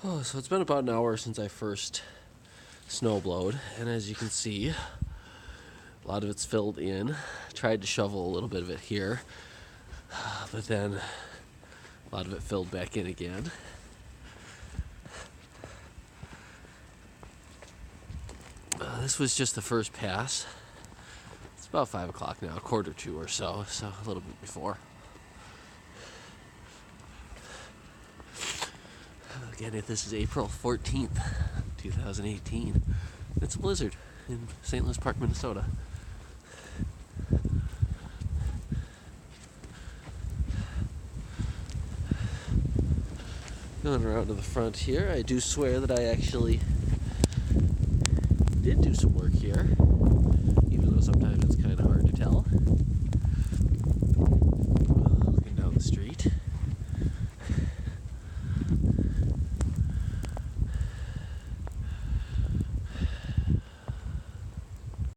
Oh, so it's been about an hour since I first snowblowed, and as you can see, a lot of it's filled in. Tried to shovel a little bit of it here, but then a lot of it filled back in again. This was just the first pass. It's about 5 o'clock now, 1:45 or so, so a little bit before. Again, this is April 14th, 2018. It's a blizzard in St. Louis Park, Minnesota. Going around to the front here, I do swear that I actually did do some work here, even though sometimes it's kind of hard to tell.